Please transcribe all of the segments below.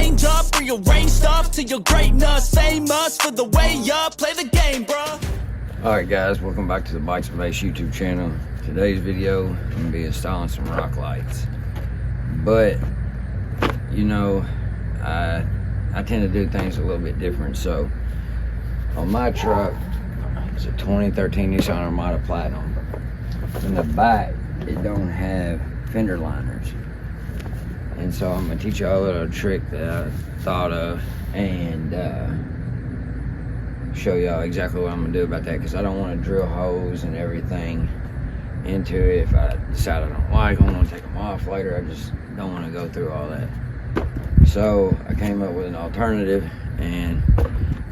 change up, rearrange stuff to your greatness. Famous for the way up, play the game, bruh. Alright guys, welcome back to the Bikes and Bass YouTube channel. Today's video, I'm going to be installing some rock lights. But, you know, I tend to do things a little bit different. So, on my truck, it's a 2013 Nissan Armada Platinum. In the back, it don't have fender liners. And so I'm going to teach y'all a little trick that I thought of and show y'all exactly what I'm going to do about that, because I don't want to drill holes and everything into it. If I decide I don't like them, I want to take them off later, I just don't want to go through all that. So I came up with an alternative, and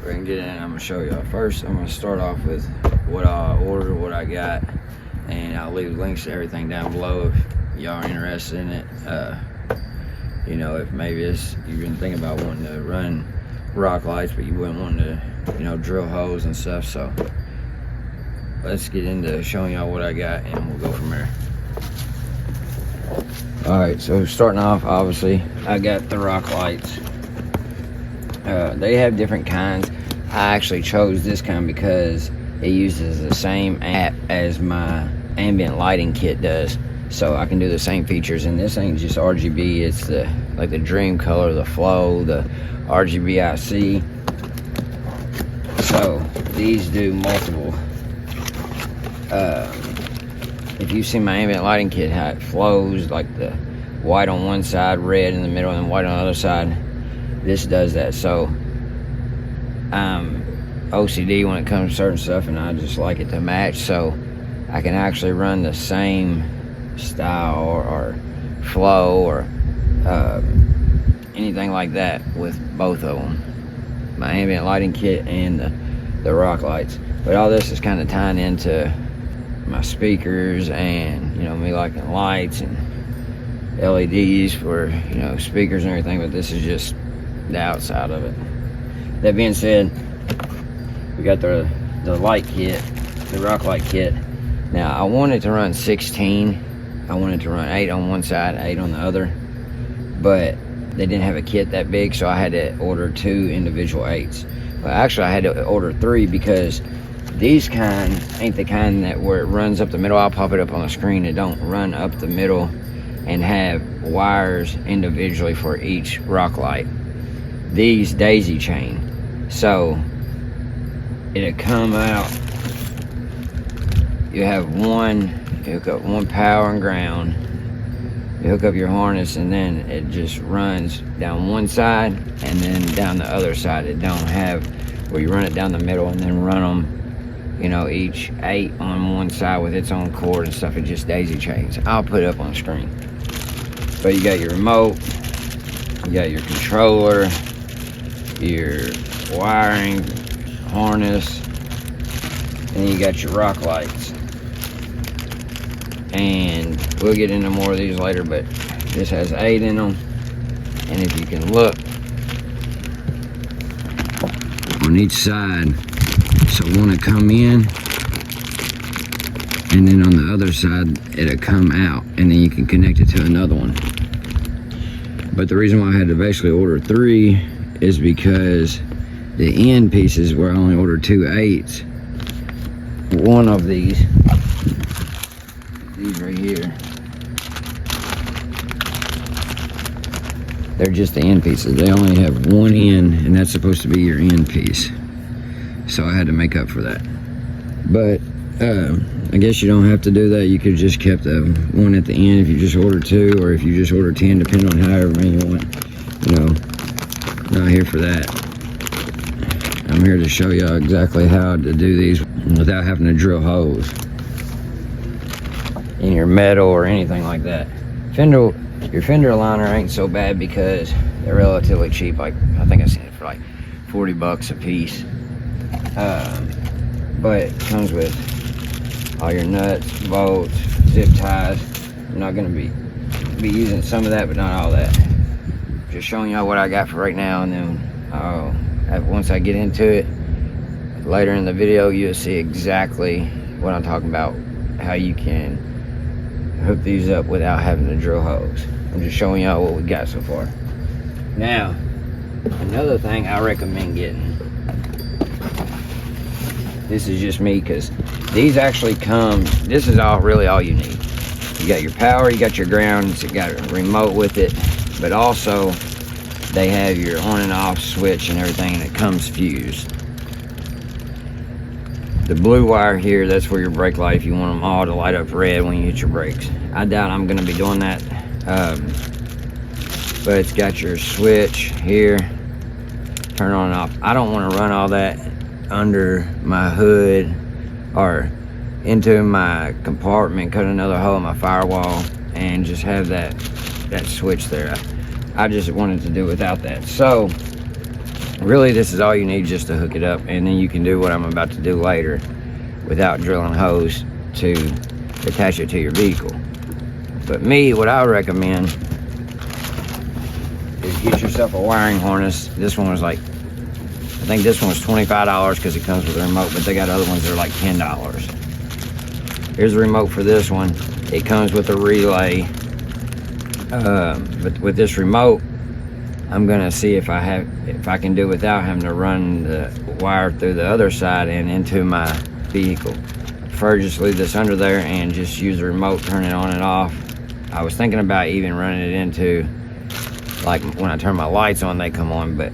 we're going to get in and I'm going to show y'all. First, I'm going to start off with what I ordered, what I got, and I'll leave links to everything down below if y'all are interested in it. You know, if maybe you've been thinking about wanting to run rock lights, but you wouldn't want to, you know, drill holes and stuff. So let's get into showing y'all what I got, and we'll go from there. All right, so starting off, obviously, I got the rock lights. They have different kinds. I actually chose this kind because it uses the same app as my ambient lighting kit does. So I can do the same features, and this ain't just RGB, it's like the dream color, the flow, the RGBIC. So these do multiple. If you see my ambient lighting kit, how it flows, like the white on one side, red in the middle, and white on the other side, this does that. So I'm OCD when it comes to certain stuff, and I just like it to match, so I can actually run the same style or flow or anything like that with both of them, my ambient lighting kit and the rock lights. But all this is kind of tying into my speakers, and you know, me liking lights and LEDs for, you know, speakers and everything. But this is just the outside of it. That being said, we got the light kit, the rock light kit. Now I wanted to run 16. I wanted to run 8 on one side, 8 on the other, but they didn't have a kit that big, so I had to order 2 individual 8s. Well, actually I had to order 3, because these kind ain't the kind that where it runs up the middle. I'll pop it up on the screen. It don't run up the middle and have wires individually for each rock light. These daisy chain, so it'll come out. You have one. You hook up one power and ground, you hook up your harness, and then it just runs down one side and then down the other side. It don't have where you run it down the middle and then run them, you know, each 8 on one side with its own cord and stuff. It just daisy chains. I'll put it up on the screen. But you got your remote, you got your controller, your wiring, harness, and you got your rock lights. And we'll get into more of these later, but this has 8 in them. And if you can look on each side, so one will come in, and then on the other side it'll come out, and then you can connect it to another one. But the reason why I had to basically order 3 is because the end pieces, where I only ordered 2 8s, one of these right here, they're just the end pieces. They only have one end, and that's supposed to be your end piece. So I had to make up for that. But I guess you don't have to do that. You could just kept the one at the end if you just order 2, or if you just order 10, depending on however many you want. You know, not here for that. I'm here to show y'all exactly how to do these without having to drill holes in your metal or anything like that. Your fender liner ain't so bad because they're relatively cheap. Like, I think I seen it for like 40 bucks a piece. But it comes with all your nuts, bolts, zip ties. I'm not gonna be using some of that, but not all that. Just showing y'all what I got for right now, and then once I get into it later in the video, you'll see exactly what I'm talking about, how you can hook these up without having to drill holes. I'm just showing y'all what we got so far. Now, Another thing I recommend getting, this is just me, because these actually come, this is really all you need. You got your power, you got your ground, you got a remote with it, but also they have your on and off switch and everything, and it comes fused. The blue wire here, that's for your brake light, if you want them all to light up red when you hit your brakes. I doubt I'm going to be doing that, but it's got your switch here, turn on and off. I don't want to run all that under my hood or into my compartment, cut another hole in my firewall, and just have that switch there. I just wanted to do without that. So really, this is all you need just to hook it up, and then you can do what I'm about to do later without drilling holes to attach it to your vehicle. But me, what I recommend is get yourself a wiring harness. This one was like, I think this one was $25 because it comes with a remote, but they got other ones that are like $10. Here's the remote for this one. It comes with a relay. But with this remote, I'm gonna see if I can do without having to run the wire through the other side and into my vehicle. Prefer just leave this under there and just use the remote, turn it on and off. I was thinking about even running it into, like when I turn my lights on, they come on, but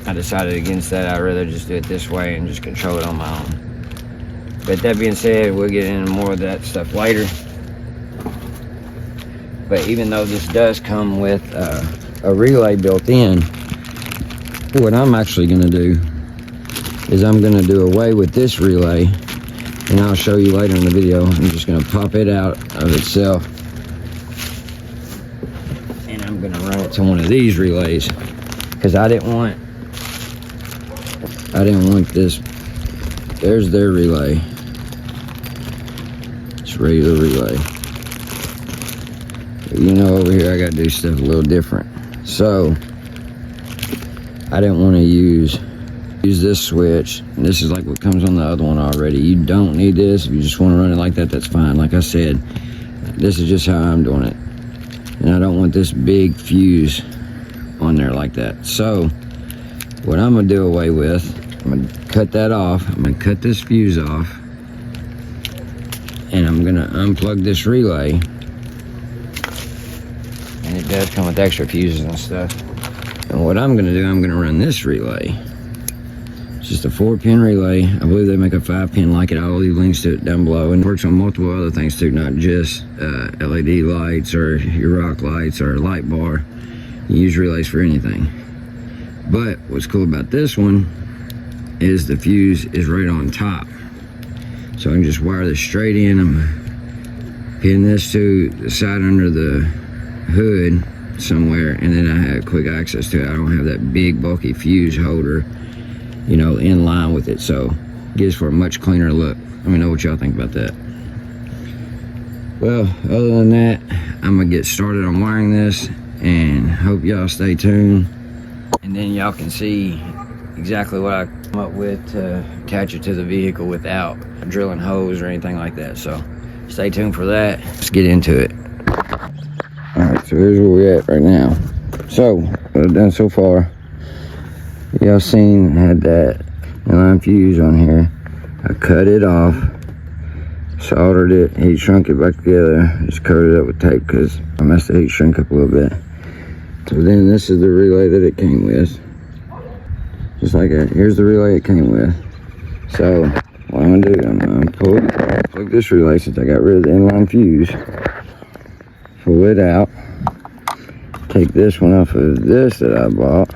I decided against that. I'd rather just do it this way and just control it on my own. But that being said, we'll get into more of that stuff later. But even though this does come with a relay built in, what I'm actually going to do is I'm going to do away with this relay, and I'll show you later in the video. I'm just going to pop it out of itself, and I'm going to run it to one of these relays, because I didn't want this. There's their relay. It's regular relay. You know, over here I gotta do stuff a little different. So I didn't want to use this switch. And this is like what comes on the other one already. You don't need this. If you just want to run it like that, that's fine. Like I said, this is just how I'm doing it. And I don't want this big fuse on there like that. So what I'm gonna do away with, I'm gonna cut that off. I'm gonna cut this fuse off, and I'm gonna unplug this relay. And it does come with extra fuses and stuff. And what I'm gonna do, I'm gonna run this relay. It's just a 4-pin relay. I believe they make a 5-pin like it. I'll leave links to it down below. And it works on multiple other things too, not just LED lights or your rock lights or a light bar. You use relays for anything. But what's cool about this one is the fuse is right on top. So I can just wire this straight in. I'm pinning this to the side under the hood somewhere, and then I have quick access to it. I don't have that big bulky fuse holder, you know, in line with it. So it gives for a much cleaner look. Let me know what y'all think about that. Well, other than that, I'm gonna get started on wiring this, and hope y'all stay tuned. And then y'all can see exactly what I come up with to attach it to the vehicle without drilling holes or anything like that. So stay tuned for that. Let's get into it. Alright, so here's where we're at right now. So what I've done so far, y'all seen I had that inline fuse on here. I cut it off, soldered it, heat shrunk it back together, just covered it up with tape because I messed the heat shrink up a little bit. So then this is the relay that it came with. Just like that. Here's the relay it came with. So what I'm gonna do, I'm gonna plug this relay since I got rid of the inline fuse. Pull it out. Take this one off of this that I bought.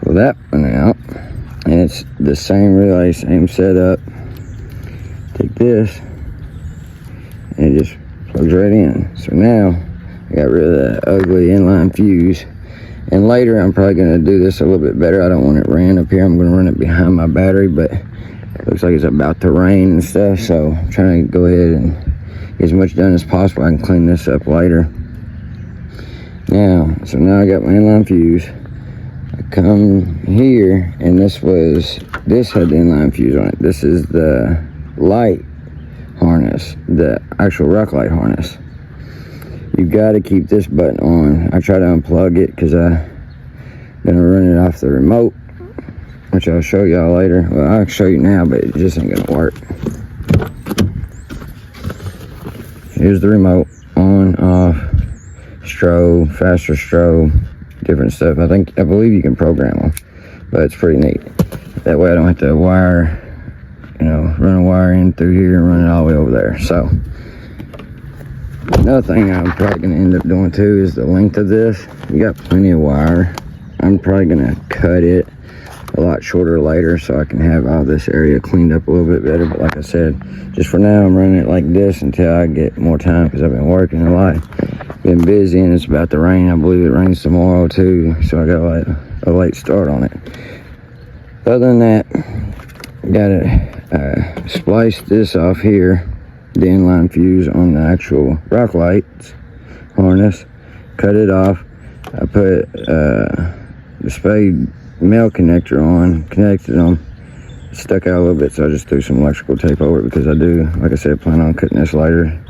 Pull that one out. And it's the same relay, same setup. Take this and it just plugs right in. So now I got rid of that ugly inline fuse. And later I'm probably going to do this a little bit better. I don't want it ran up here. I'm going to run it behind my battery, but it looks like it's about to rain and stuff. So I'm trying to go ahead and get as much done as possible. I can clean this up later. So now I got my inline fuse. I come here, and this had the inline fuse on it. This is the light harness, the actual rock light harness. You got to keep this button on. I try to unplug it because I Gonna run it off the remote, which I'll show y'all later. Well, I'll show you now, but it just ain't gonna work. Here's the remote, on, off, strobe, faster strobe, different stuff. I believe you can program them, but it's pretty neat. That way I don't have to wire, run a wire in through here and run it all the way over there. So another thing I'm probably gonna end up doing too is the length of this. You got plenty of wire. I'm probably gonna cut it a lot shorter later so I can have all this area cleaned up a little bit better. But like I said, just for now I'm running it like this until I get more time, because I've been working a lot, been busy, and it's about to rain. I believe it rains tomorrow too, so I got a late start on it. Other than that, gotta splice this off here, the inline fuse on the actual rock lights harness, cut it off. I put the spade male connector on, connected them, stuck out a little bit, so I just threw some electrical tape over it, because I do, like I said, plan on cutting this later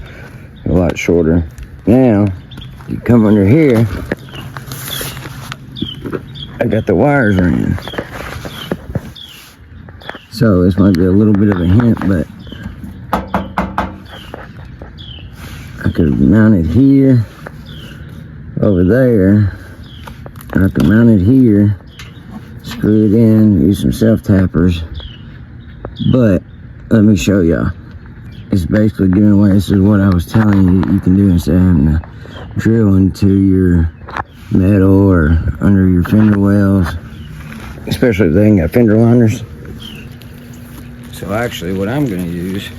a lot shorter. Now you come under here, I got the wires ran. So this might be a little bit of a hint, but I could mount it here, over there. I can mount it here, screw it in, use some self-tappers. But let me show y'all. It's basically giving away. This is what I was telling you you can do instead of having to drill into your metal or under your fender wells, especially if they ain't got fender liners. So actually what I'm going to use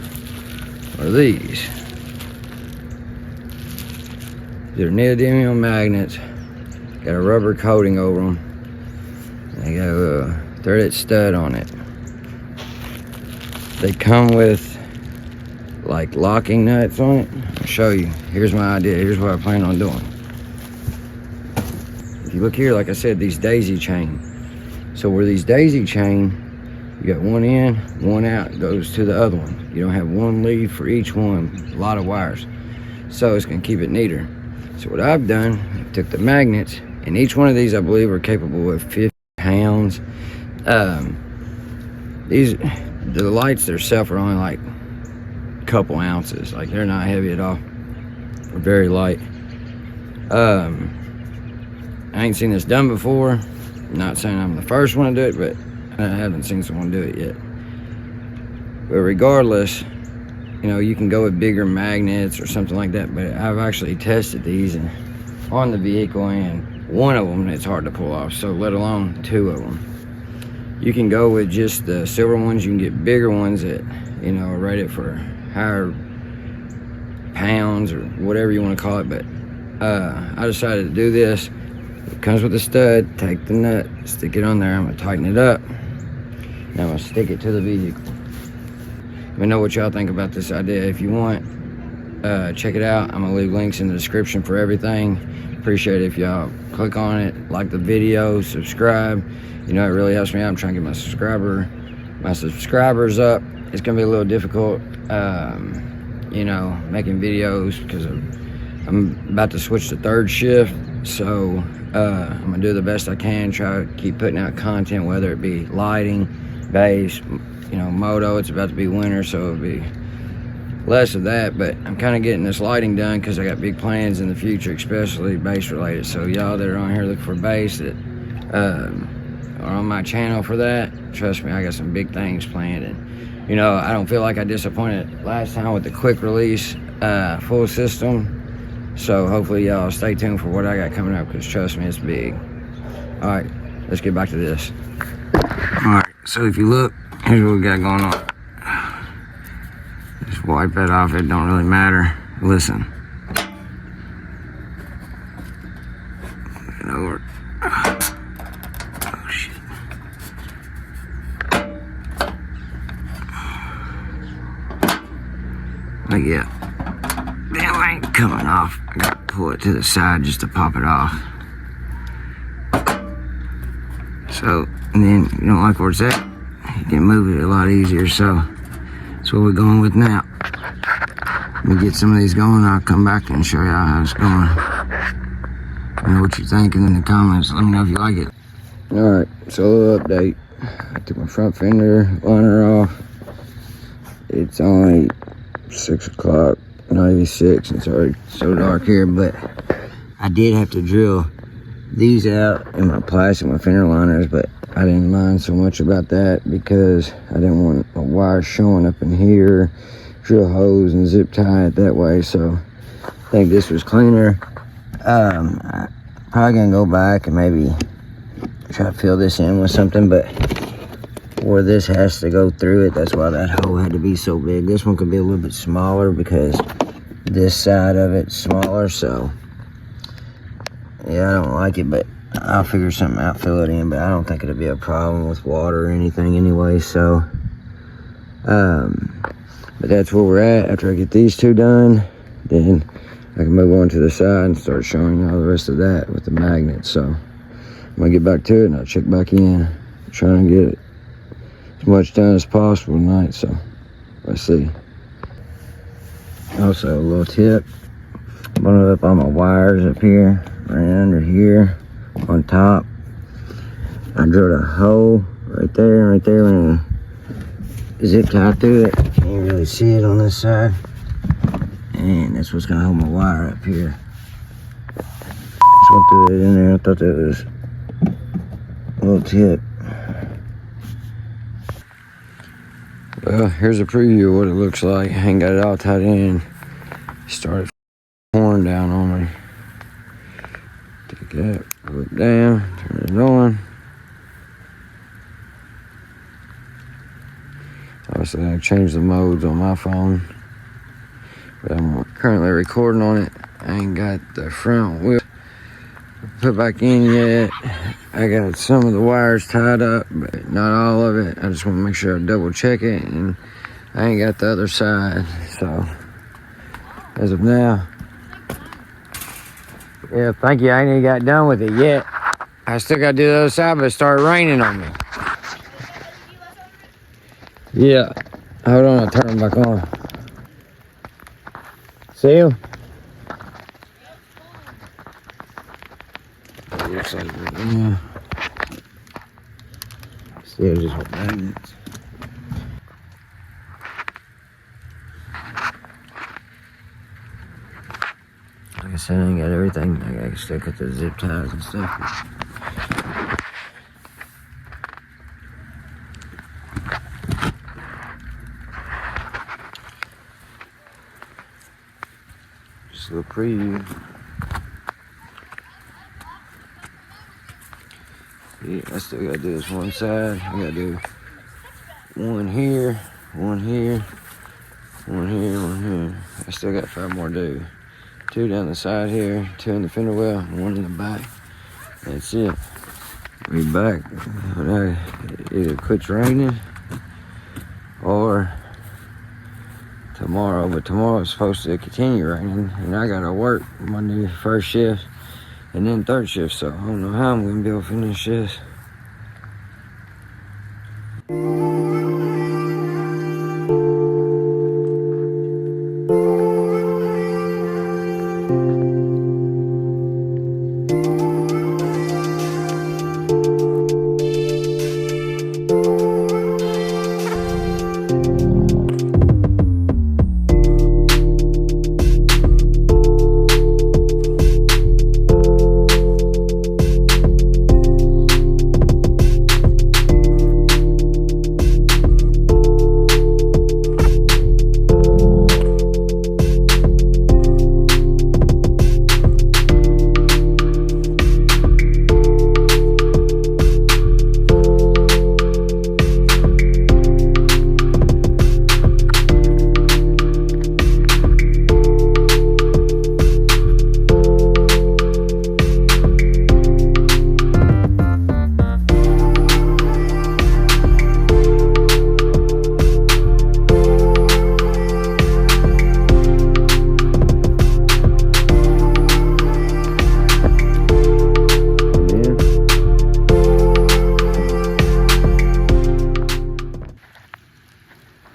are these. They're neodymium magnets, got a rubber coating over them. They got a threaded stud on it. They come with like locking nuts on it. I'll show you. Here's my idea. Here's what I plan on doing. If you look here, like I said, these daisy chain. So where these daisy chain, you got one in, one out, goes to the other one. You don't have one lead for each one, a lot of wires. So it's gonna keep it neater. So what I've done, I took the magnets, and each one of these I believe are capable of 50 pounds. The lights themselves are only like a couple ounces. Like, they're not heavy at all. They're very light. I ain't seen this done before. I'm not saying I'm the first one to do it, but I haven't seen someone do it yet. But regardless, you can go with bigger magnets or something like that, but I've actually tested these on the vehicle, and one of them it's hard to pull off, so let alone two of them. You can go with just the silver ones. You can get bigger ones that are rated for higher pounds or whatever you want to call it. But I decided to do this. It comes with a stud. Take the nut, stick it on there. I'm gonna tighten it up. Now I'm gonna stick it to the vehicle. Let me know what y'all think about this idea. If you want, check it out. I'm gonna leave links in the description for everything. Appreciate it if y'all click on it, like the video, subscribe. It really helps me out. I'm trying to get my subscribers up. It's gonna be a little difficult, making videos, because I'm about to switch to third shift. So I'm gonna do the best I can, try to keep putting out content, whether it be lighting, bass, moto. It's about to be winter, so it'll be less of that, but I'm kind of getting this lighting done because I got big plans in the future, especially bass related. So y'all that are on here looking for bass that are on my channel for that, trust me, I got some big things planned. And I don't feel like I disappointed last time with the quick release full system. So hopefully y'all stay tuned for what I got coming up, because trust me, it's big. All right, let's get back to this. All right, so if you look, here's what we got going on. Just wipe that off, it don't really matter. Listen. Move it over. Oh shit. Like, yeah. That ain't coming off. I gotta pull it to the side just to pop it off. So, and then you don't like where it's at, you can move it a lot easier. So that's what we're going with now. Let me get some of these going, I'll come back and show y'all how it's going. Let me know what you're thinking in the comments. Let me know if you like it. Alright, so a little update. I took my front fender liner off. It's only 6 o'clock, not even 6. It's already so dark here, but I did have to drill these out in my plastic, my fender liners, but I didn't mind so much about that because I didn't want a wire showing up in here, drill holes and zip tie it that way. So I think this was cleaner. I'm probably gonna go back and maybe try to fill this in with something, but where this has to go through it, that's why that hole had to be so big. This one could be a little bit smaller because this side of it's smaller. So yeah, I don't like it, but I'll figure something out, fill it in, but I don't think it'll be a problem with water or anything anyway. So but that's where we're at. After I get these two done, then I can move on to the side and start showing you all the rest of that with the magnets. So I'm gonna get back to it and I'll check back in, trying to get as much done as possible tonight. So let's see. Also a little tip, bundled up all my wires up here, right under here on top. I drilled a hole right there, and zip tie through it. Can't really see it on this side, and that's what's gonna hold my wire up here. Just went through it in there. I thought that was a little tip. Well, here's a preview of what it looks like. I ain't got it all tied in. Started pouring down on me. Take that, pull it down, turn it on. Obviously, I changed the modes on my phone, but I'm currently recording on it. I ain't got the front wheel put back in yet. I got some of the wires tied up, but not all of it. I just want to make sure I double check it, and I ain't got the other side. So as of now, yeah, thank you. I ain't even got done with it yet. I still got to do the other side, but it started raining on me. Yeah, hold on, I'll turn them back on. See him? Looks like it, yeah. Still just with magnets. Like I said, I ain't got everything. I gotta still cut the zip ties and stuff. Just a little preview. Yeah, I still gotta do this one side. I gotta do one here, one here, one here, one here. I still got 5 more to do. 2 down the side here, 2 in the fender well, and 1 in the back. That's it. We back when it either quits raining or tomorrow, but tomorrow's supposed to continue raining, and I gotta work Monday first shift and then third shift, so I don't know how I'm gonna be able to finish this.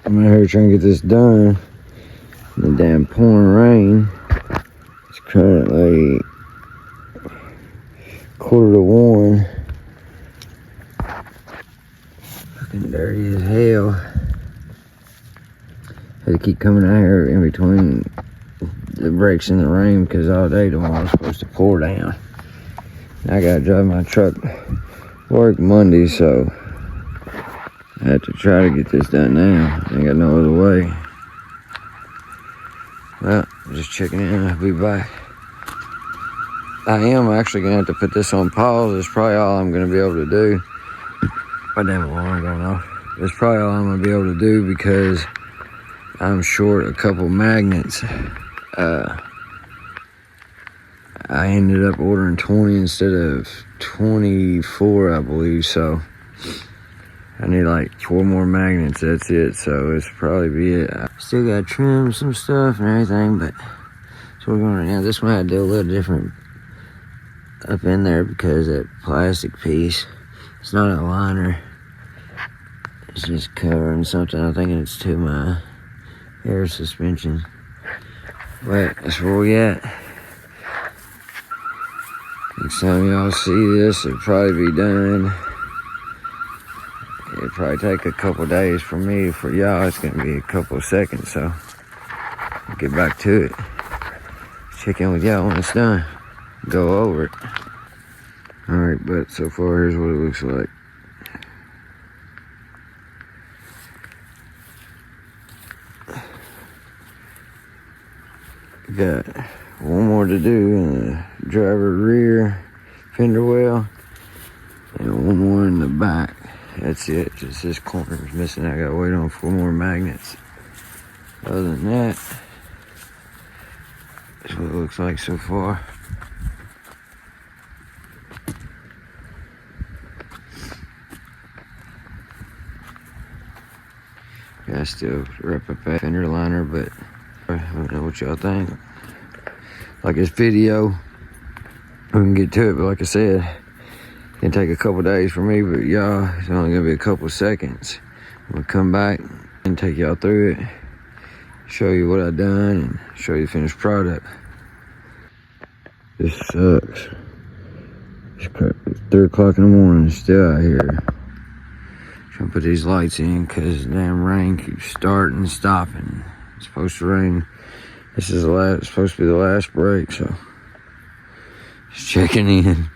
I'm out here trying to get this done in the damn pouring rain. It's currently 1:45. Fucking dirty as hell. Had to keep coming out here in between the breaks in the rain because all day tomorrow's supposed to pour down. I gotta drive my truck work Monday, so I have to try to get this done now. I ain't got no other way. Well, I'm just checking in. I'll be back. I am actually gonna have to put this on pause. It's probably all I'm gonna be able to do. My damn alarm going off. It's probably all I'm gonna be able to do because I'm short a couple magnets. I ended up ordering 20 instead of 24, I believe, so I need like 4 more magnets, that's it, so it's probably be it. I still gotta trim some stuff and everything, but so we're going right now. This one I had to do a little different up in there because that plastic piece, it's not a liner, it's just covering something. I'm thinking it's to my air suspension, but that's where we at. Next time y'all see this, it'll probably be done. It'll probably take a couple days for me. For y'all, it's gonna be a couple seconds, so I'll get back to it. Check in with y'all when it's done. Go over it. Alright, but so far, here's what it looks like. Got one more to do in the driver rear fender well and one more in the back. That's it. Just this corner is missing. I gotta wait on 4 more magnets. Other than that, that's what it looks like so far. Gotta still wrap up that fender liner, but I don't know what y'all think. Like this video, we can get to it, but like I said, it can take a couple days for me, but y'all, it's only gonna be a couple seconds. I'm gonna come back and take y'all through it, show you what I done, and show you the finished product. This sucks. It's 3 o'clock in the morning, still out here. Trying to put these lights in because the damn rain keeps starting and stopping. It's supposed to rain. This is supposed to be the last break, so just checking in.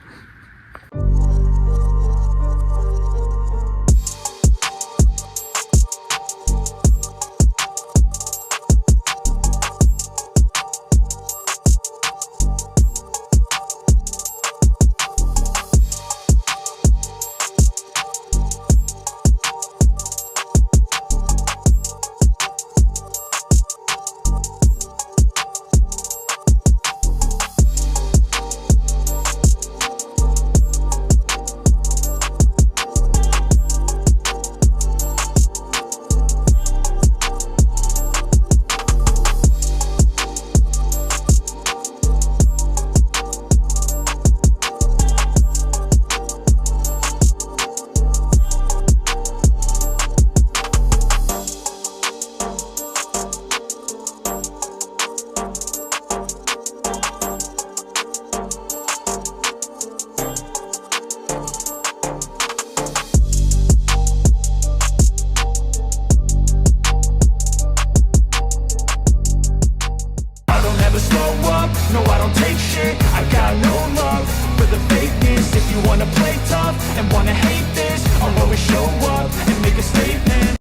No, I don't take shit, I got no love for the fakeness. If you wanna play tough and wanna hate this, I'll always show up and make a statement.